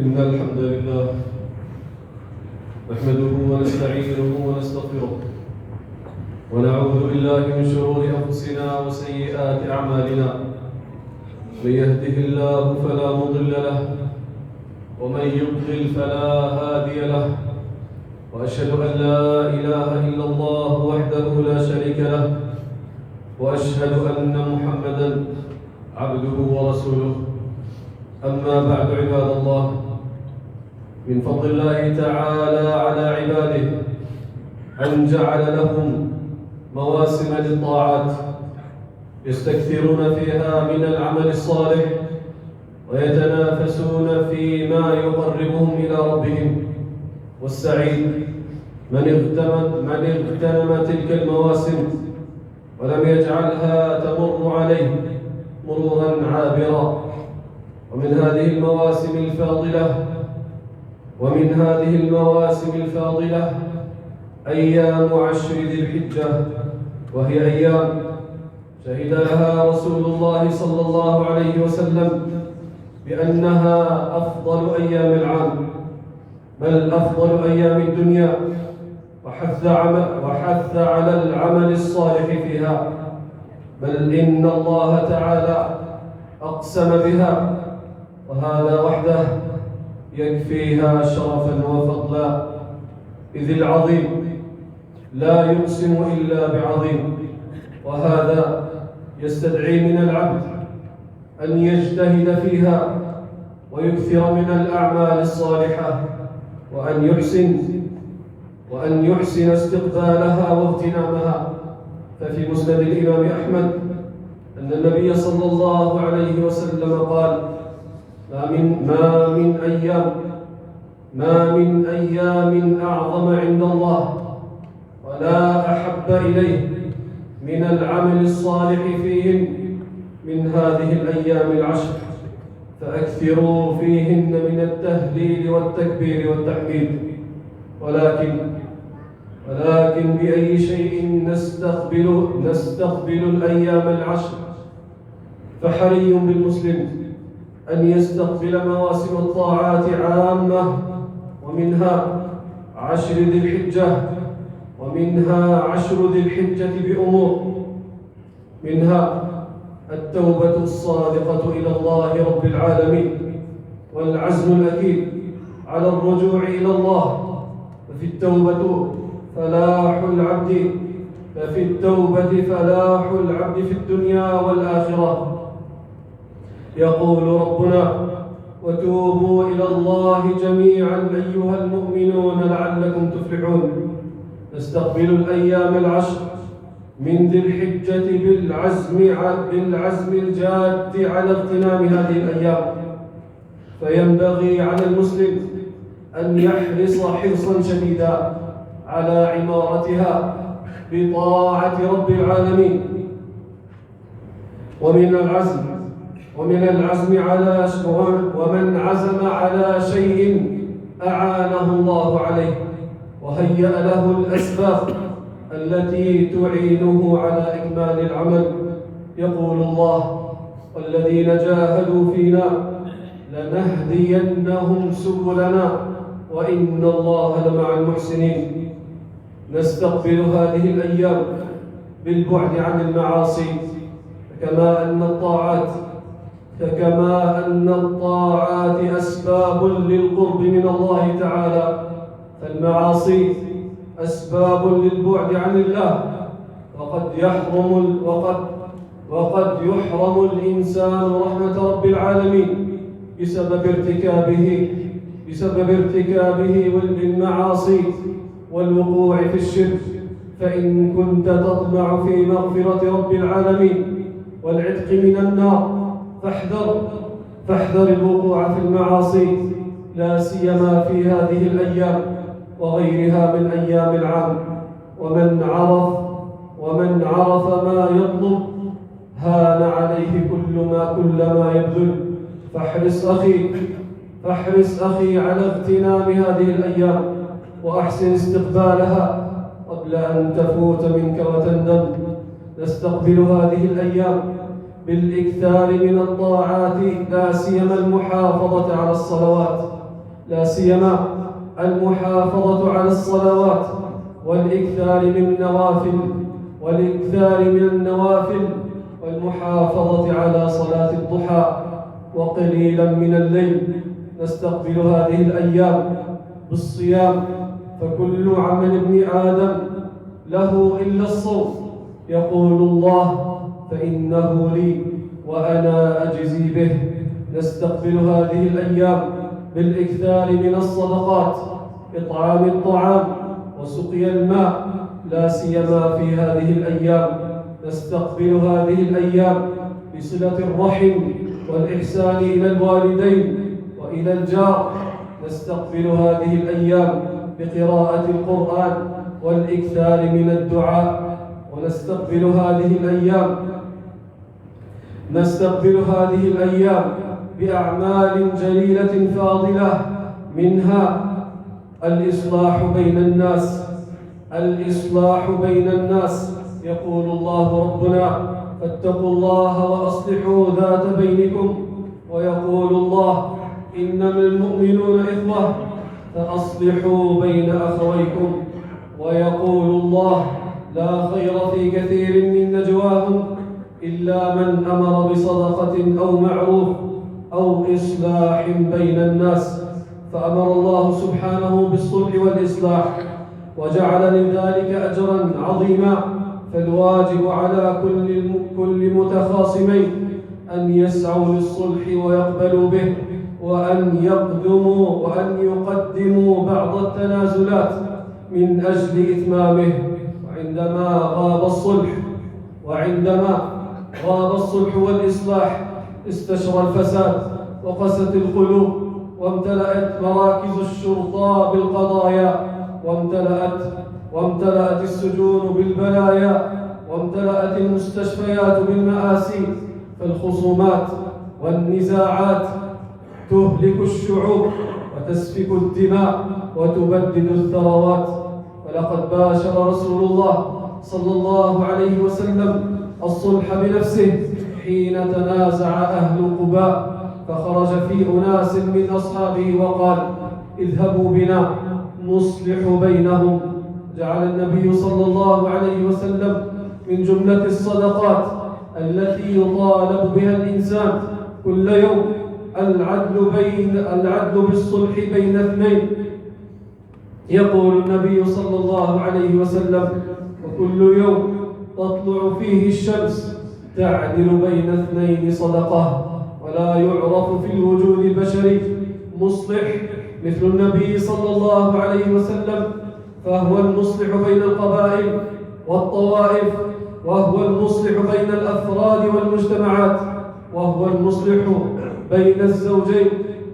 إن الحمد لله نحمده ونستعينه ونستغفره ونعوذ بالله من شرور أنفسنا وسيئات أعمالنا. من يهده الله فلا مضل له ومن يضلل فلا هادي له، وأشهد أن لا إله إلا الله وحده لا شريك له، وأشهد أن محمدًا عبده ورسوله. أما بعد، عباد الله، من فضل الله تعالى على عباده أن جعل لهم مواسم للطاعات يستكثرون فيها من العمل الصالح ويتنافسون فيما يقربهم إلى ربهم. والسعيد من اغتنم تلك المواسم ولم يجعلها تمر عليه مرورا عابرا. ومن هذه المواسم الفاضلة أيام عشر ذي الحجة، وهي أيام شهد لها رسول الله صلى الله عليه وسلم بأنها أفضل أيام العام، بل أفضل أيام الدنيا، وحث على العمل الصالح فيها، بل إن الله تعالى أقسم بها، وهذا وحده يكفيها شرفا وفضلا. إذ العظيم لا يقسم إلا بعظيم، وهذا يستدعي من العبد أن يجتهد فيها ويكثر من الأعمال الصالحة، وأن يحسن استقبالها واغتنامها. ففي مسند الإمام أحمد أن النبي صلى الله عليه وسلم قال: ما من أيام أعظم عند الله ولا أحب إليه من العمل الصالح فيهن من هذه الأيام العشر، فأكثروا فيهن من التهليل والتكبير والتحميد. ولكن بأي شيء نستقبل الأيام العشر؟ فحري بالمسلم أن يستقبل مواسم الطاعات عامة، ومنها عشر ذي الحجة بأمور: منها التوبة الصادقة إلى الله رب العالمين، والعزم الأكيد على الرجوع إلى الله. ففي التوبة فلاح العبد في الدنيا والآخرة. يقول ربنا: وتوبوا إلى الله جميعا أيها المؤمنون لعلكم تفلحون. نستقبل الأيام العشر من ذي الحجة بالعزم الجاد على اغتنام هذه الأيام. فينبغي على المسلم أن يحرص حرصا شديدا على عمارتها بطاعة رب العالمين. ومن عزم على شيء أعانه الله عليه وهيأ له الأسباب التي تعينه على إكمال العمل. يقول الله: والذين جاهدوا فينا لنهدينهم سبلنا وإن الله لمع المحسنين. نستقبل هذه الأيام بالبعد عن المعاصي، فكما أن الطاعات أسباب للقرب من الله تعالى، فالمعاصي أسباب للبعد عن الله. وقد يحرم الإنسان رحمة رب العالمين بسبب ارتكابه للمعاصي والوقوع في الشرك. فإن كنت تطمع في مغفرة رب العالمين والعتق من النار فاحذر الوقوع في المعاصي، لا سيما في هذه الأيام وغيرها من أيام العام. ومن عرف ما يطلب هان عليه كل ما يبذل. فاحرص أخي على اغتنام هذه الأيام، وأحسن استقبالها قبل أن تفوت منك وتندم. نستقبل هذه الأيام بالإكثار من الطاعات، لا سيما المحافظة على الصلوات لا سيما المحافظة على الصلوات والإكثار من النوافل والمحافظة على صلاة الضحى وقليلا من الليل. نستقبل هذه الأيام بالصيام، فكل عمل ابن آدم له إلا الصوم، يقول الله فإنه لي وأنا أجزي به. نستقبل هذه الأيام بالإكثار من الصدقات، إطعام الطعام وسقي الماء، لا سيما في هذه الأيام. نستقبل هذه الأيام بصلة الرحم والإحسان إلى الوالدين وإلى الجار. نستقبل هذه الأيام بقراءة القرآن والإكثار من الدعاء. ونستقبل هذه الأيام بأعمال جليلة فاضلة، منها الإصلاح بين الناس. يقول الله ربنا فاتقوا الله وأصلحوا ذات بينكم، ويقول الله إنما المؤمنون إخوة فأصلحوا بين أخويكم، ويقول الله لا خير في كثير من نجواهم إلا من أمر بصدقة أو معروف أو إصلاح بين الناس. فأمر الله سبحانه بالصلح والإصلاح وجعل لذلك أجرا عظيما. فالواجب على كل متخاصمين أن يسعوا للصلح ويقبلوا به، وأن يقدموا بعض التنازلات من أجل إتمامه. وعندما غاب الصلح والإصلاح استشرى الفساد وقست القلوب، وامتلأت مراكز الشرطة بالقضايا، وامتلأت السجون بالبلايا، وامتلأت المستشفيات بالمآسي. فالخصومات والنزاعات تهلك الشعوب وتسفك الدماء وتبدد الثروات. ولقد باشر رسول الله صلى الله عليه وسلم الصلح بنفسه حين تنازع أهل قباء، فخرج في أناس من أصحابه وقال اذهبوا بنا نصلح بينهم. جعل النبي صلى الله عليه وسلم من جملة الصدقات التي يطالب بها الإنسان كل يوم العدل بالصلح بين اثنين. يقول النبي صلى الله عليه وسلم وكل يوم تطلع فيه الشمس تعدل بين اثنين صدقة. ولا يعرف في الوجود البشري مصلح مثل النبي صلى الله عليه وسلم، فهو المصلح بين القبائل والطوائف، وهو المصلح بين الأفراد والمجتمعات، وهو المصلح بين الزوجين،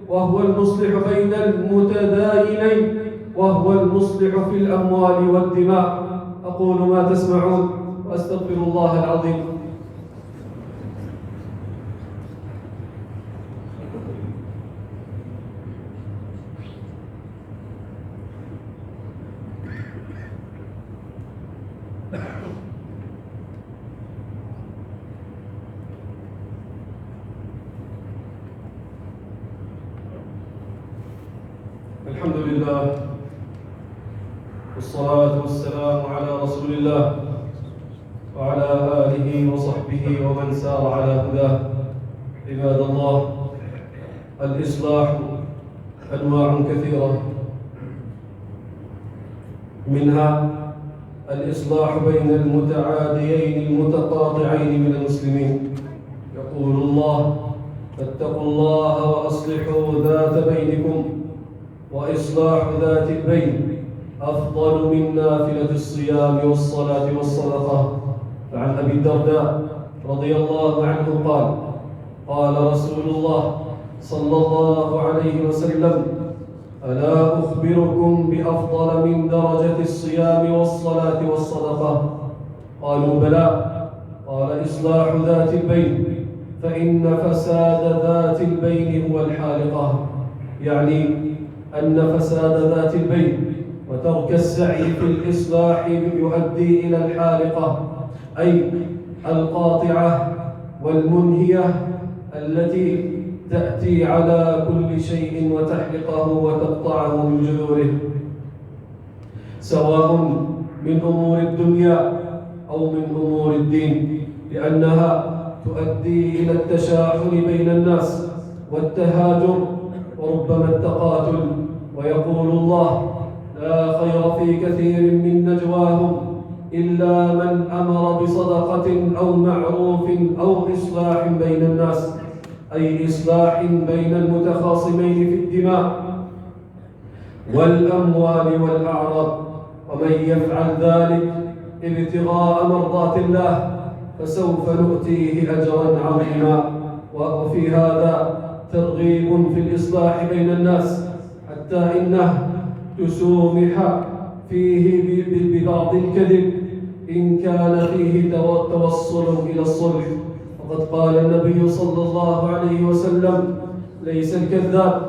وهو المصلح بين المتداينين، وهو المصلح في الأموال والدماء. أقول ما تسمعون وأستغفر الله العظيم. الحمد لله والصلاة والسلام على رسول الله وعلى آله وصحبه ومن سار على هداه. عباد الله، الإصلاح أنواع كثيرة، منها الإصلاح بين المتعاديين المتقاطعين من المسلمين. يقول الله فاتقوا الله وأصلحوا ذات بينكم، وإصلاح ذات البين أفضل من نافلة الصيام والصلاة والصدقة. فعن أبي الدرداء رضي الله عنه قال قال رسول الله صلى الله عليه وسلم ألا أخبركم بأفضل من درجة الصيام والصلاة والصدقة؟ قالوا بلى. قال إصلاح ذات البين، فإن فساد ذات البين هو الحالقة. يعني أن فساد ذات البين وترك السعي في الإصلاح يؤدي إلى الحالقة، أي القاطعة والمنهية، التي تأتي على كل شيء وتحرقه وتقطعه من جذوره، سواء من أمور الدنيا أو من أمور الدين، لأنها تؤدي إلى التشاحن بين الناس والتهاجر وربما التقاتل. ويقول الله: لا خير في كثير من نجواهم إلا من أمر بصدقة أو معروف أو إصلاح بين الناس، أي إصلاح بين المتخاصمين في الدماء والأموال والأعراض. ومن يفعل ذلك ابتغاء مرضات الله فسوف نؤتيه أجرا عظيما. وفي هذا ترغيب في الإصلاح بين الناس، حتى إنه تسومح فيه ببعض الكذب إن كان فيه توصل إلى الصلح. وقد قال النبي صلى الله عليه وسلم: ليس الكذاب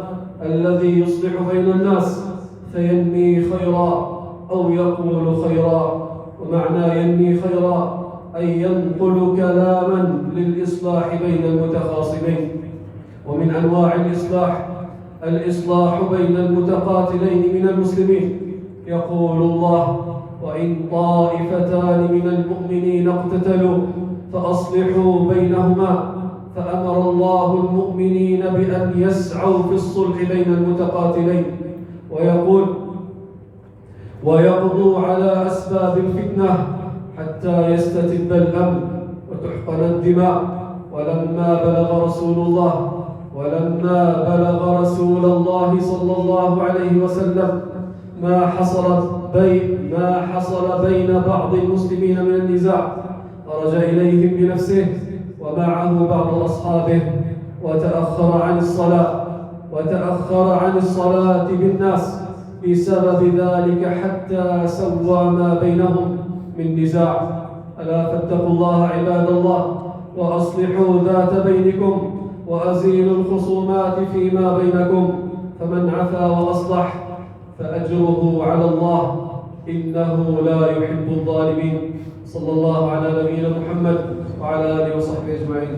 الذي يصلح بين الناس فينمي خيرا أو يقول خيرا. ومعنى ينمي خيرا أي ينقل كلاما للإصلاح بين المتخاصمين. ومن أنواع الإصلاح بين المتقاتلين من المسلمين. يقول الله: وإن طائفتان من المؤمنين اقتتلوا فأصلحوا بينهما. فأمر الله المؤمنين بأن يسعوا في الصلح بين المتقاتلين، ويقضوا على أسباب الفتنة حتى يستتب الأمن وتحقن الدماء. ولما بلغ رسول الله صلى الله عليه وسلم ما حصل بين بعض المسلمين من النزاع، خرج إليهم بنفسه ومعه بعض أصحابه وتأخر عن الصلاة بالناس بسبب ذلك حتى سوى ما بينهم من نزاع. ألا فاتقوا الله عباد الله، وأصلحوا ذات بينكم، وأزيلوا الخصومات فيما بينكم. فمن عفا وأصلح فأجره على الله، إنه لا يحب الظالمين. صلى الله على نبينا محمد وعلى آله وصحبه أجمعين.